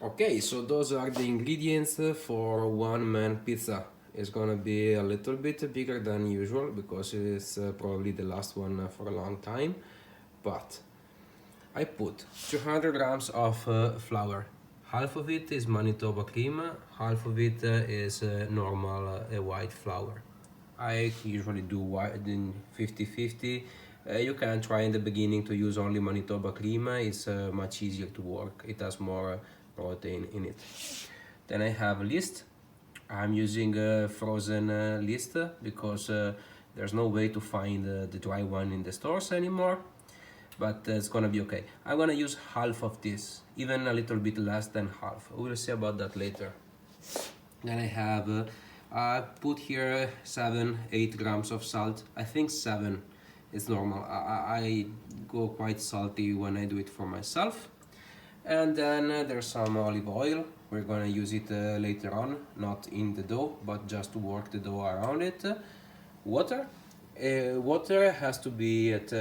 Okay, so those are the ingredients for one man pizza. It's gonna be a little bit bigger than usual because it's probably the last one for a long time. But I put 200 grams of flour. Half of it is Manitoba cream, half of it is normal white flour. I usually do white in 50-50. You can try in the beginning to use only Manitoba cream. It's much easier to work. It has more protein in it. Then I have yeast. I'm using a frozen yeast because there's no way to find the dry one in the stores anymore, but it's gonna be okay. I'm gonna use half of this, even a little bit less than half. We'll see about that later. Then I have, I put here 7-8 grams of salt. I think 7 is normal. I go quite salty when I do it for myself. And then there's some olive oil. We're gonna use it later on, not in the dough, but just to work the dough around it. Water. Water has to be at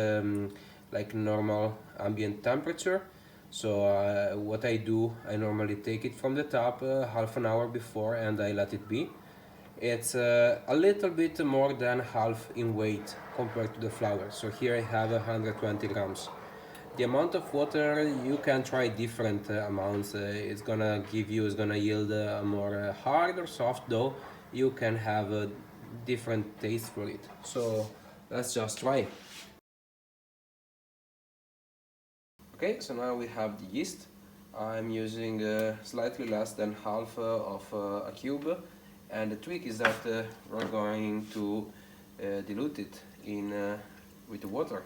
like normal ambient temperature. So what I do, I normally take it from the top half an hour before and I let it be. It's a little bit more than half in weight compared to the flour. So here I have 120 grams. The amount of water, you can try different amounts. It's gonna yield a more hard or soft dough. You can have a different taste for it. So let's just try. Okay, so now we have the yeast. I'm using slightly less than half of a cube, and the trick is that we're going to dilute it in with the water.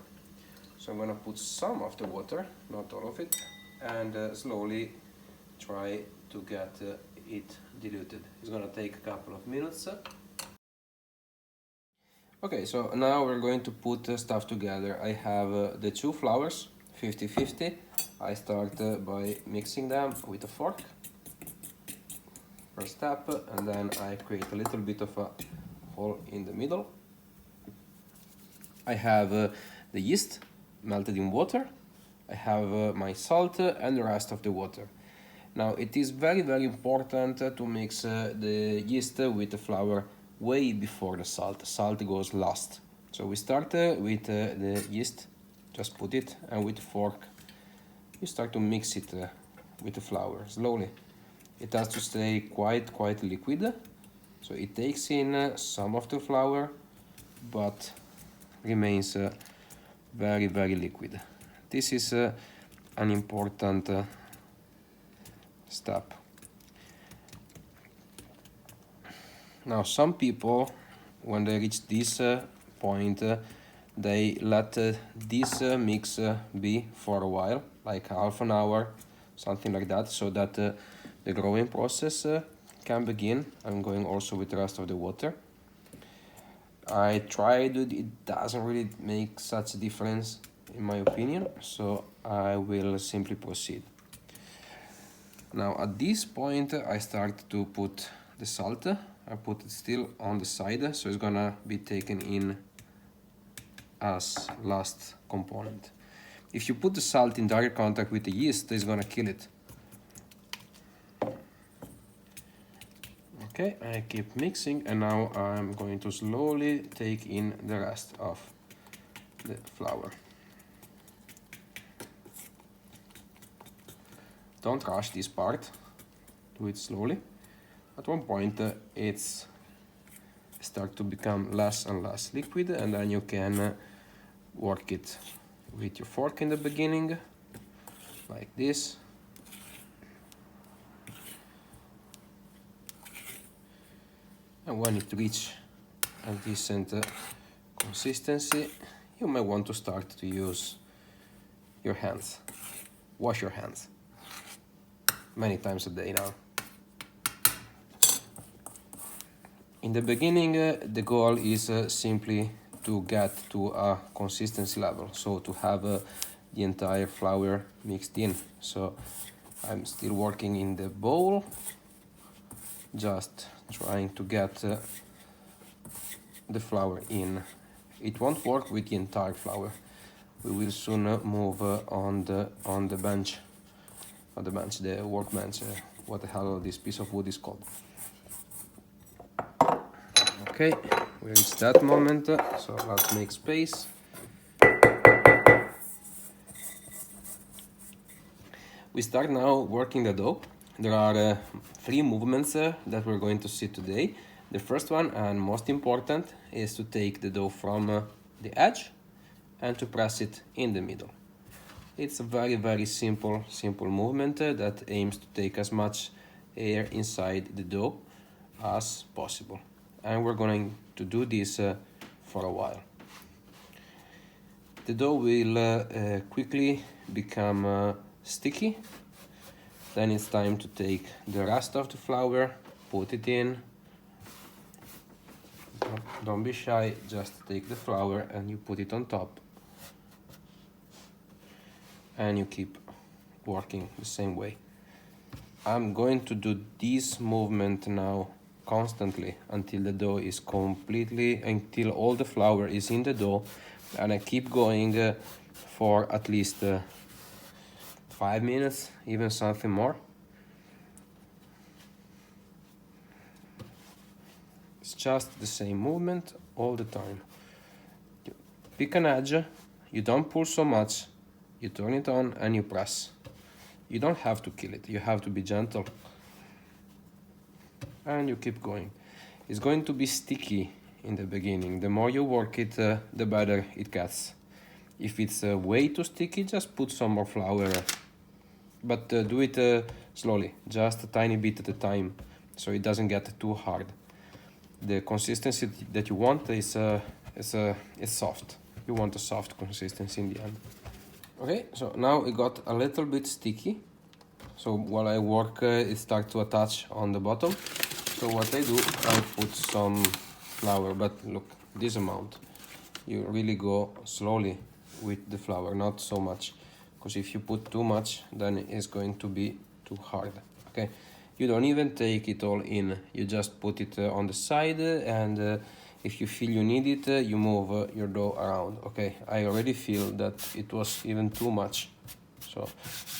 So I'm gonna put some of the water, not all of it, and slowly try to get it diluted. It's gonna take a couple of minutes. Okay, so now we're going to put stuff together. I have the two flours, 50-50. I start by mixing them with a fork. First step, and then I create a little bit of a hole in the middle. I have the yeast melted in water. I have my salt and the rest of the water. Now it is very important to mix the yeast with the flour way before the salt. Salt goes last. So we start with the yeast, just put it, and with the fork you start to mix it with the flour slowly. It has to stay quite liquid, so it takes in some of the flour, but remains very liquid. This is an important step. Now some people, when they reach this point, they let this mix be for a while, like half an hour, something like that, so that the growing process can begin. I'm going also with the rest of the water. I tried it, it doesn't really make such a difference in my opinion, so I will simply proceed. Now at this point I start to put the salt. I put it still on the side, so it's gonna be taken in as last component. If you put the salt in direct contact with the yeast, it's gonna kill it. Okay, I keep mixing, and now I'm going to slowly take in the rest of the flour. Don't rush this part, do it slowly. At one point it's start to become less and less liquid, and then you can work it with your fork in the beginning, like this. And when it reaches a decent consistency, you may want to start to use your hands. Wash your hands many times a day now. In the beginning, the goal is simply to get to a consistency level, so to have the entire flour mixed in. So I'm still working in the bowl, just trying to get the flour in. It won't work with the entire flour. We will soon move on the bench not the bench, the workbench, what the hell this piece of wood is called. Okay, we reached that moment, so let's make space. We start now working the dough. There are 3 movements that we're going to see today. The first one, and most important, is to take the dough from the edge and to press it in the middle. It's a very simple movement that aims to take as much air inside the dough as possible. And we're going to do this for a while. The dough will quickly become sticky. Then it's time to take the rest of the flour, put it in. Don't be shy, just take the flour and you put it on top. And you keep working the same way. I'm going to do this movement now constantly until the dough is until all the flour is in the dough, and I keep going for at least 5 minutes, even something more. It's just the same movement all the time. You pick an edge, you don't pull so much, you turn it on and you press. You don't have to kill it, you have to be gentle. And you keep going. It's going to be sticky in the beginning. The more you work it, the better it gets. If it's way too sticky, just put some more flour. But do it slowly, just a tiny bit at a time, so it doesn't get too hard. The consistency that you want is soft. You want a soft consistency in the end. Okay, so now it got a little bit sticky. So while I work, it starts to attach on the bottom. So what I do, I put some flour, but look, this amount. You really go slowly with the flour, not so much. Because if you put too much, then it's going to be too hard. Okay, you don't even take it all in. You just put it on the side, and if you feel you need it, you move your dough around. Okay, I already feel that it was even too much. So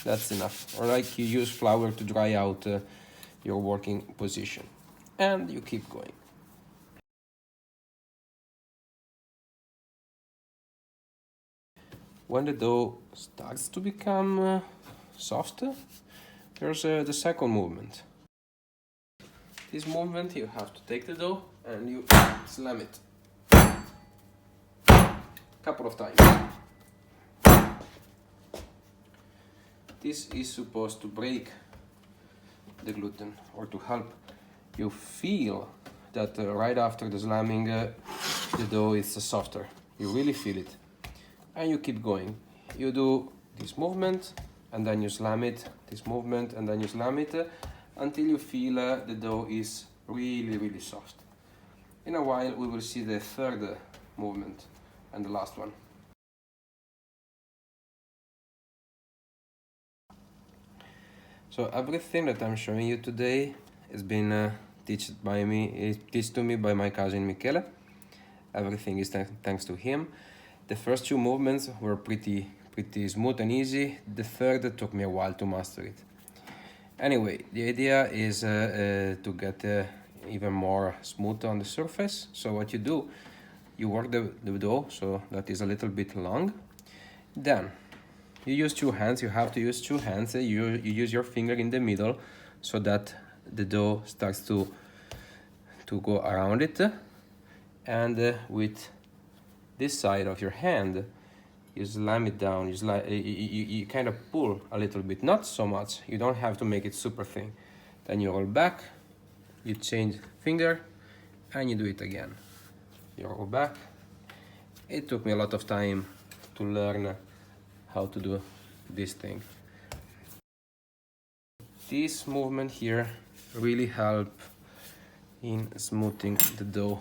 that's enough. Or like you use flour to dry out your working position. And you keep going. When the dough starts to become softer, there's the second movement. This movement, you have to take the dough and you slam it. Couple of times. This is supposed to break the gluten or to help. You feel that right after the slamming, the dough is softer. You really feel it. And you keep going. You do this movement, and then you slam it, this movement, and then you slam it, until you feel the dough is really soft. In a while, we will see the third movement and the last one. So everything that I'm showing you today has been taught to me by my cousin Michele. Everything is thanks to him. The first 2 movements were pretty smooth and easy. The third took me a while to master it. Anyway, the idea is to get even more smooth on the surface. So what you do, you work the dough so that is a little bit long. Then you use 2 hands. You have to use 2 hands. You use your finger in the middle so that the dough starts to go around it. And with this side of your hand, you slam it down. You kind of pull a little bit, not so much. You don't have to make it super thin. Then you roll back, you change finger, and you do it again. You roll back. It took me a lot of time to learn how to do this thing. This movement here really helps in smoothing the dough.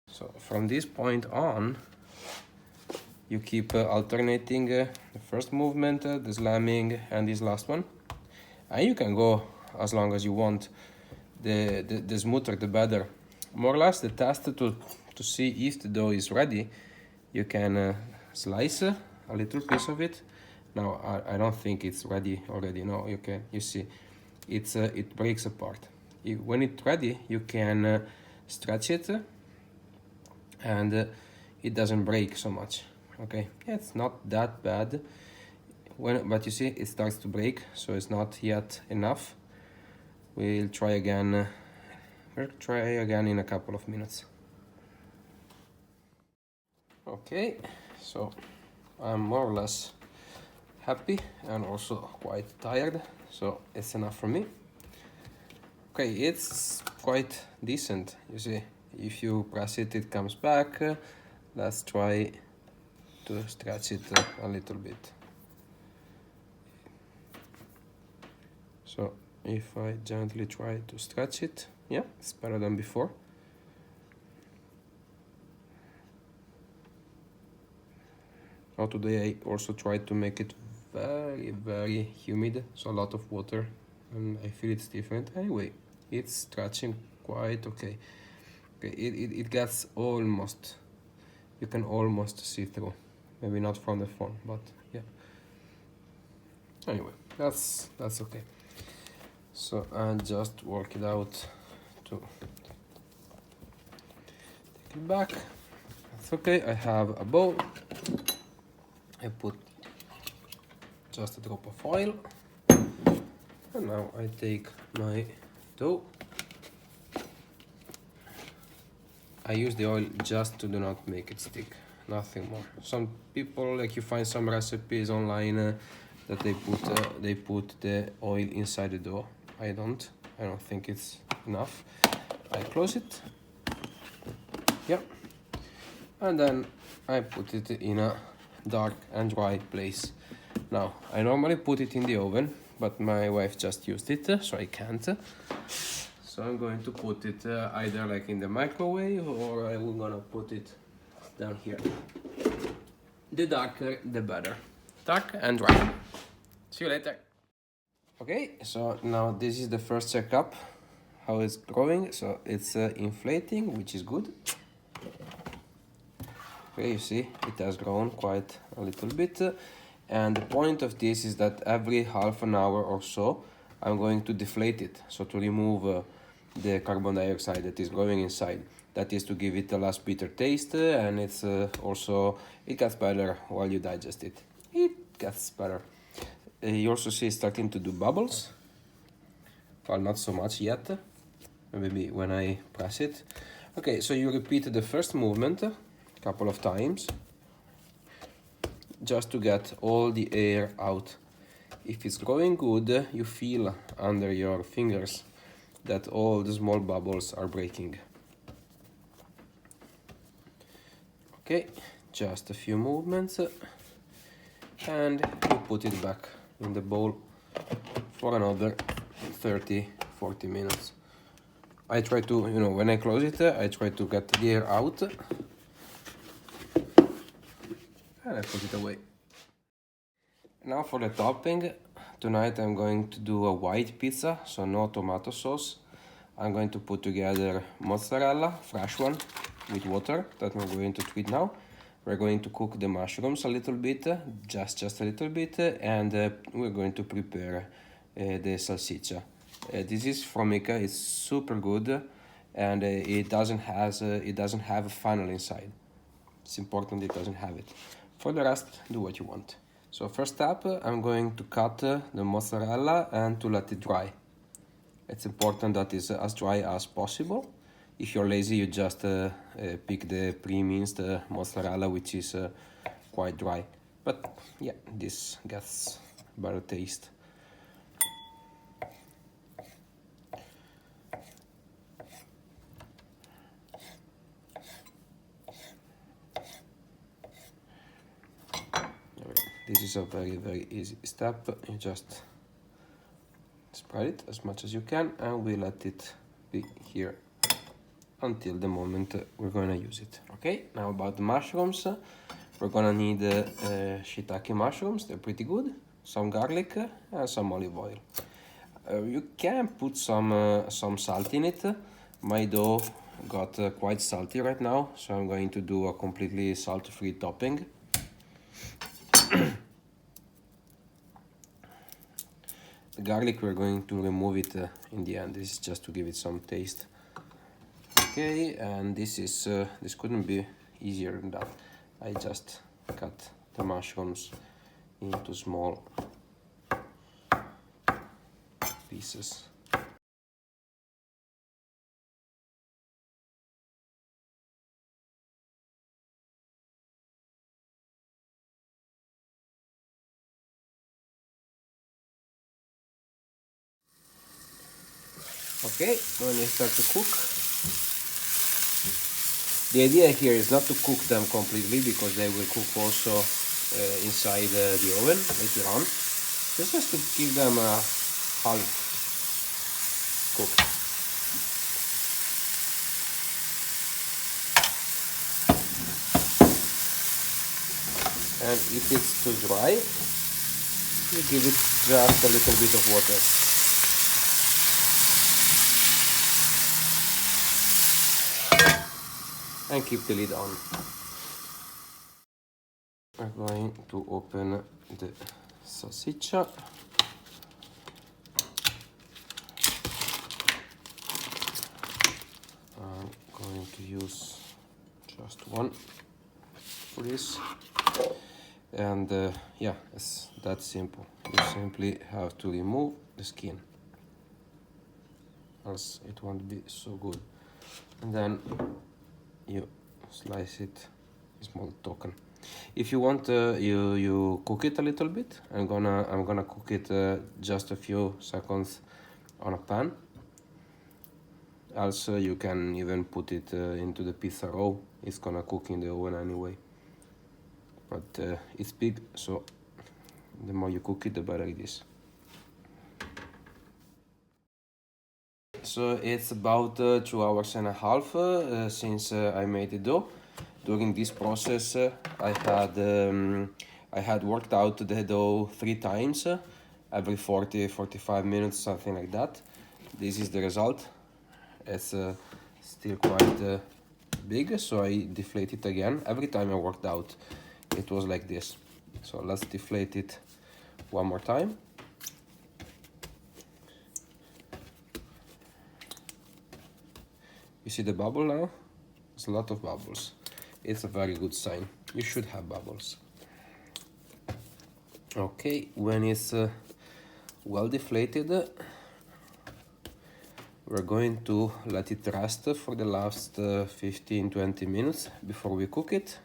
So from this point on, you keep alternating the first movement, the slamming, and this last one. And you can go as long as you want. The smoother, the better. More or less, the test to see if the dough is ready, you can slice a little piece of it, Now I don't think it's ready already. No, you see, it breaks apart. When it's ready, you can stretch it, and it doesn't break so much. Okay, yeah, it's not that bad. But you see, it starts to break, so it's not yet enough. We'll try again. We'll try again in a couple of minutes. Okay, so I'm more or less happy and also quite tired, so it's enough for me. Okay, it's quite decent, you see. If you press it, it comes back. Let's try to stretch it a little bit. So if I gently try to stretch it, yeah, it's better than before. Now today I also tried to make it very humid, so a lot of water, and I feel it's different. Anyway, it's stretching quite okay. Okay, it gets almost, you can almost see through. Maybe not from the phone, but yeah. Anyway, that's okay. So I just work it out to take it back. That's okay. I have a bowl. I put just a drop of oil, and now I take my dough. I use the oil just to do not make it stick, nothing more. Some people, like you find some recipes online that they put the oil inside the dough. I don't think it's enough. I close it, yeah, and then I put it in a dark and dry place. Now I normally put it in the oven, but my wife just used it, so I can't. So I'm going to put it either like in the microwave, or I'm gonna put it down here. The darker the better. Dark and dry. See you later. Okay, so now this is the first checkup, how it's growing. So it's inflating, which is good. Okay, you see, it has grown quite a little bit. And the point of this is that every half an hour or so, I'm going to deflate it. So to remove the carbon dioxide that is growing inside. That is to give it a less bitter taste, and it's also, it gets better while you digest it. It gets better. You also see it's starting to do bubbles. Well, not so much yet. Maybe when I press it. Okay, so you repeat the first movement a couple of times, just to get all the air out. If it's growing good, you feel under your fingers that all the small bubbles are breaking. Okay, just a few movements, and you put it back in the bowl for another 30-40 minutes. I try to, when I close it, I try to get the air out, and I put it away. Now for the topping, tonight I'm going to do a white pizza, so no tomato sauce. I'm going to put together mozzarella, fresh one, with water that we're going to treat now. We're going to cook the mushrooms a little bit, just a little bit, and we're going to prepare the salsiccia. This is from Ica. It's super good, and it doesn't have a funnel inside. It's important it doesn't have it. For the rest, do what you want. So first step, I'm going to cut the mozzarella and to let it dry. It's important that it's as dry as possible. If you're lazy, you just pick the pre-minced mozzarella, which is quite dry. But yeah, this gets better taste. This is a very easy step. You just spread it as much as you can, and we let it be here until the moment we're gonna use it. Okay, now about the mushrooms, we're gonna need shiitake mushrooms. They're pretty good. Some garlic and some olive oil. You can put some salt in it. My dough got quite salty right now, so I'm going to do a completely salt-free topping. The garlic, we're going to remove it in the end. This is just to give it some taste. Okay, and this couldn't be easier than that. I just cut the mushrooms into small pieces. Okay, when they start to cook, the idea here is not to cook them completely because they will cook also inside the oven later on. Just to give them a half cook. And if it's too dry, you give it just a little bit of water. And keep the lid on. I'm going to open the salsiccia. I'm going to use just one for this. And yeah, it's that simple. You simply have to remove the skin, else it won't be so good. And then you slice it small token. If you want, you cook it a little bit. I'm gonna cook it just a few seconds on a pan. Also, you can even put it into the pizza raw. It's gonna cook in the oven anyway. But it's big, so the more you cook it, the better it is. So it's about 2 hours and a half since I made the dough. During this process, I had worked out the dough 3 times, every 40-45 minutes, something like that. This is the result. It's still quite big, so I deflate it again. Every time I worked out, it was like this. So let's deflate it one more time. You see the bubble now? It's a lot of bubbles. It's a very good sign. You should have bubbles. Okay, when it's well deflated, we're going to let it rest for the last 15-20 minutes before we cook it.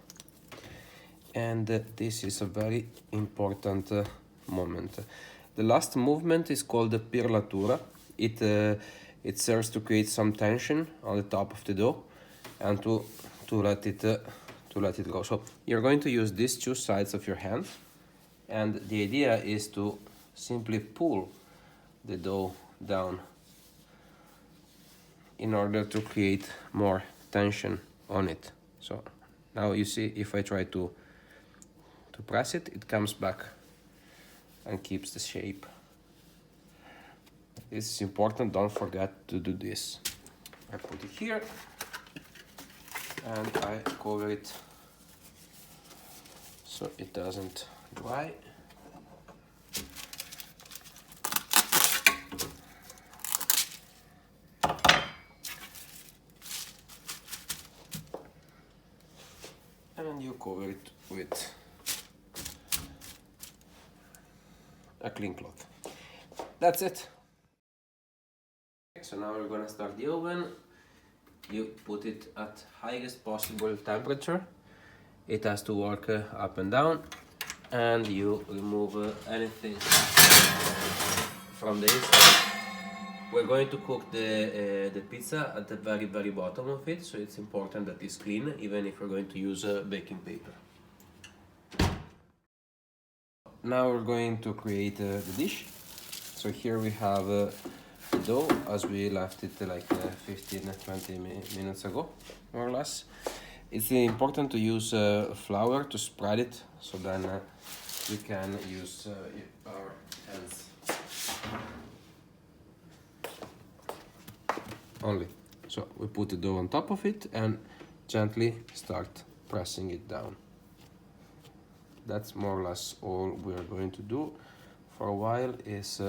And this is a very important moment. The last movement is called the pirlatura. It serves to create some tension on the top of the dough and to let it go. So you're going to use these 2 sides of your hand, and the idea is to simply pull the dough down in order to create more tension on it. So now you see, if I try to press it, it comes back and keeps the shape. This is important, don't forget to do this. I put it here and I cover it so it doesn't dry. And you cover it with a clean cloth. That's it. So now we're gonna start the oven. You put it at highest possible temperature. It has to work up and down, and you remove anything from the inside. We're going to cook the pizza at the very bottom of it, so it's important that it's clean, even if we're going to use baking paper. Now we're going to create the dish. So here we have the dough as we left it like 15-20 minutes ago, more or less. It's important to use flour to spread it, so then we can use our hands only. So we put the dough on top of it and gently start pressing it down. That's more or less all we're going to do for a while. Is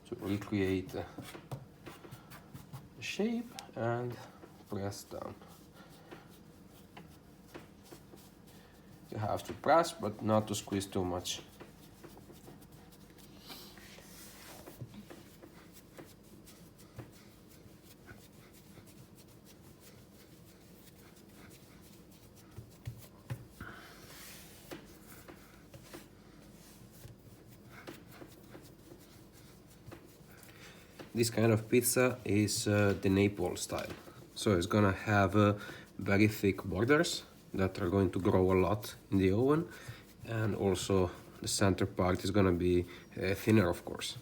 to recreate the shape and press down. You have to press, but not to squeeze too much. This kind of pizza is the Naples style. So it's gonna have very thick borders that are going to grow a lot in the oven, and also the center part is gonna be thinner, of course.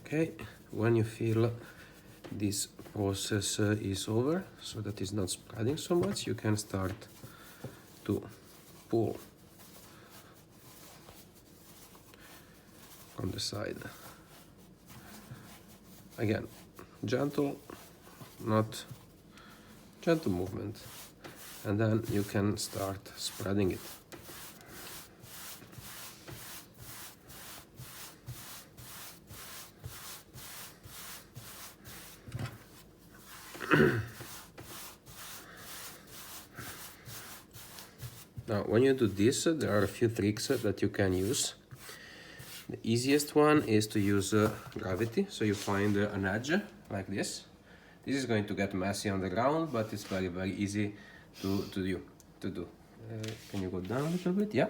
Okay, when you feel this process is over, so that it's not spreading so much, you can start to pull on the side. Again, gentle, not gentle movement, and then you can start spreading it. Now, when you do this, there are a few tricks that you can use. The easiest one is to use gravity. So you find an edge like this. This is going to get messy on the ground, but it's very, very easy to do. Can you go down a little bit? Yeah.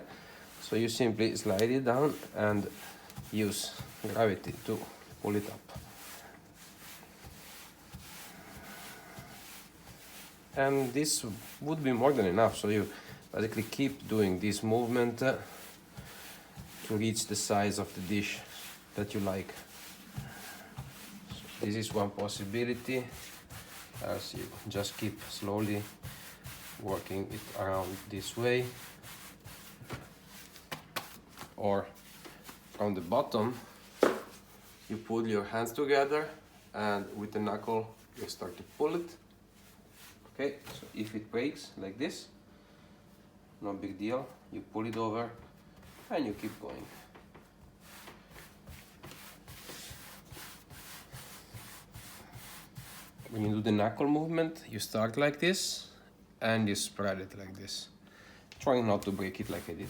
So you simply slide it down and use gravity to pull it up. And this would be more than enough. So you basically keep doing this movement to reach the size of the dish that you like. So this is one possibility, as you just keep slowly working it around this way. Or from the bottom, you put your hands together and with the knuckle you start to pull it. Okay, so if it breaks like this, no big deal, you pull it over and you keep going. When you do the knuckle movement, you start like this and you spread it like this, trying not to break it like I did.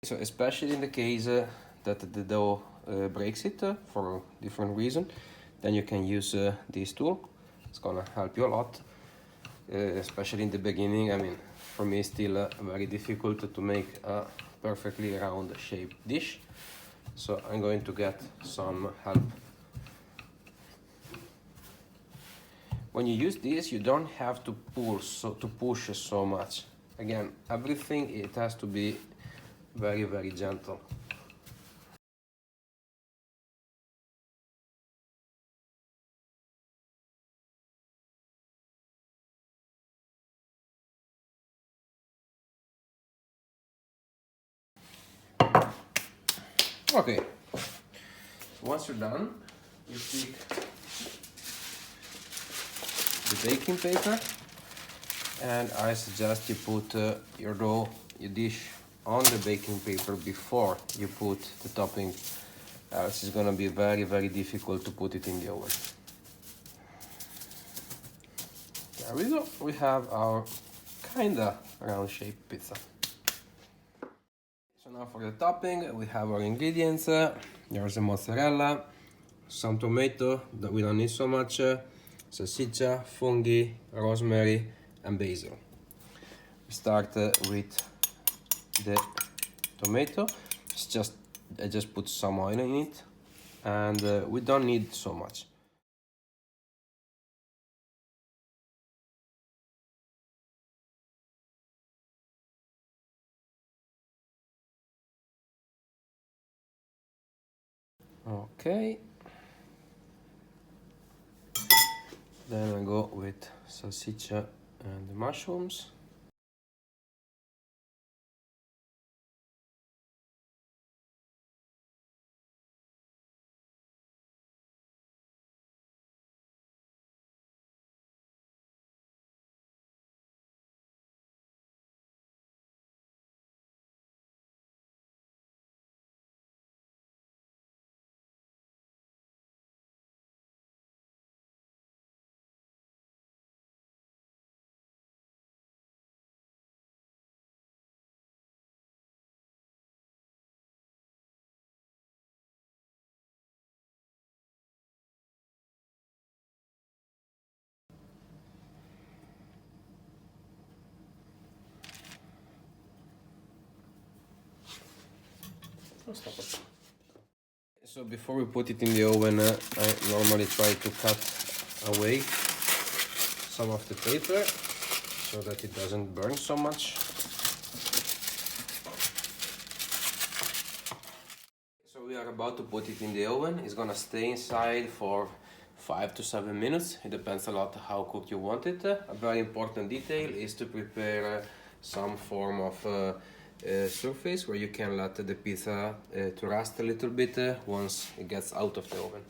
So especially in the case that the dough breaks it for a different reason, then you can use this tool. It's gonna help you a lot, especially in the beginning. I mean, for me it's still very difficult to make a perfectly round shaped dish, so I'm going to get some help. When you use this, you don't have to push so much. Again, everything, it has to be very, very gentle. Okay, once you're done, you take the baking paper, and I suggest you put your dough, your dish on the baking paper before you put the topping, else it's gonna be very, very difficult to put it in the oven. There we go, we have our kinda round shaped pizza. So now for the topping, we have our ingredients. There's a mozzarella, some tomato that we don't need so much, salsiccia, fungi, rosemary, and basil. We start with the tomato. I just put some oil in it, and we don't need so much. Okay. Then I go with salsiccia and the mushrooms. So before we put it in the oven, I normally try to cut away some of the paper so that it doesn't burn so much. So we are about to put it in the oven. It's gonna stay inside for 5 to 7 minutes. It depends a lot how cooked you want it. A very important detail is to prepare some form of surface where you can let the pizza to rust a little bit once it gets out of the oven.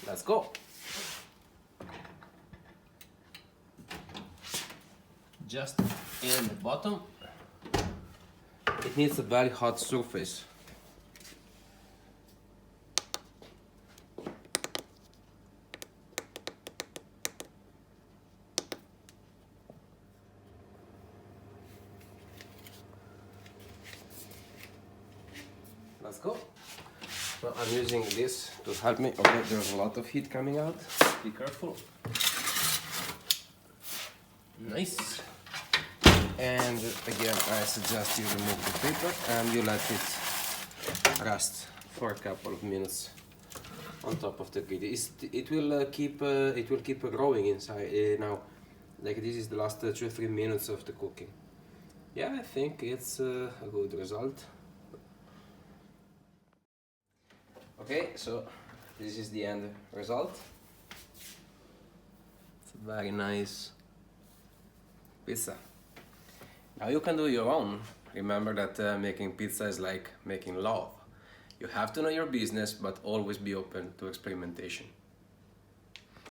Let's go! Just in the bottom, it needs a very hot surface. Let's go. Now I'm using this to help me. Okay, there's a lot of heat coming out. Be careful. Nice. And again, I suggest you remove the paper and you let it rest for a couple of minutes on top of the grid. It will keep growing inside now. Like this is the last 2 or 3 minutes of the cooking. Yeah, I think it's a good result. Okay, so this is the end result. It's a very nice pizza. Now you can do your own. Remember that making pizza is like making love. You have to know your business, but always be open to experimentation.